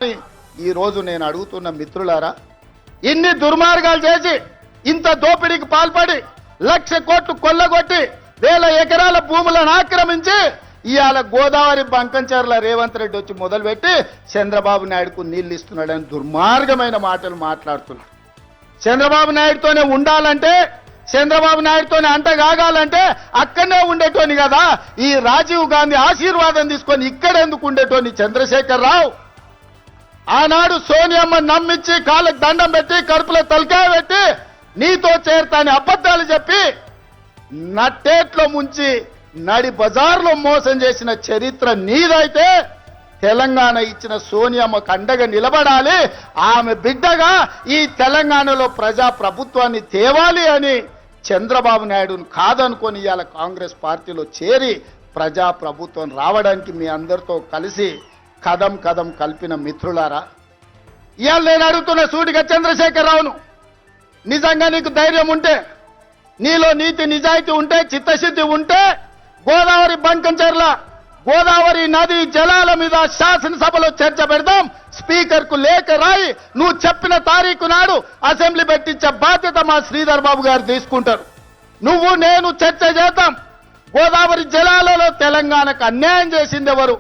ఈ రోజు నేను అడుగుతున్న మిత్రులారా, ఇన్ని దుర్మార్గాలు చేసి ఇంత దోపిడీకి పాల్పడి 1,00,000 కోట్లు కొల్లగొట్టి 1,000 ఎకరాల భూములను ఆక్రమించి ఇవాళ గోదావరి బంకంచెర్ల రేవంత్ రెడ్డి వచ్చి మొదలుపెట్టి చంద్రబాబు నాయుడుకు నీళ్లు ఇస్తున్నాడని దుర్మార్గమైన మాటలు మాట్లాడుతున్నాడు. చంద్రబాబు నాయుడుతోనే ఉండాలంటే, చంద్రబాబు నాయుడుతోనే అంటగాగాలంటే అక్కడనే ఉండేటోని కదా. ఈ రాజీవ్ గాంధీ ఆశీర్వాదం తీసుకొని ఇక్కడ ఎందుకు ఉండేటోని చంద్రశేఖర్ రావు? ఆనాడు సోనియమ్మ నమ్మించి కాళ్ళకు దండం పెట్టి కడుపులో తలకాయ పెట్టి నీతో చేరతాని అబద్ధాలు చెప్పి నట్టేట్లో ముంచి నడి బజార్లో మోసం చేసిన చరిత్ర నీదైతే తెలంగాణ ఇచ్చిన సోనియమ్మకు అండగా నిలబడాలి. ఆమె బిడ్డగా ఈ తెలంగాణలో ప్రజా ప్రభుత్వాన్ని తేవాలి అని చంద్రబాబు నాయుడును కాదనుకొని ఇవాళ కాంగ్రెస్ పార్టీలో చేరి ప్రజా ప్రభుత్వం రావడానికి మీ అందరితో కలిసి కదం కదం కలిపిన మిత్రులారా, ఇవాళ నేను అడుగుతున్న సూటిగా చంద్రశేఖరరావును, నిజంగా నీకు ధైర్యం ఉంటే, నీలో నీతి నిజాయితీ ఉంటే, చిత్తశుద్ధి ఉంటే గోదావరి బంకంచెర్ల గోదావరి నది జలాల మీద శాసనసభలో చర్చ పెడదాం. స్పీకర్ కు లేఖ రాయి నువ్వు చెప్పిన తారీఖు నాడు అసెంబ్లీ పెట్టించే బాధ్యత మా శ్రీధర్ బాబు గారు తీసుకుంటారు. నువ్వు నేను చర్చ చేద్దాం. గోదావరి జలాలలో తెలంగాణకు అన్యాయం చేసింది ఎవరు?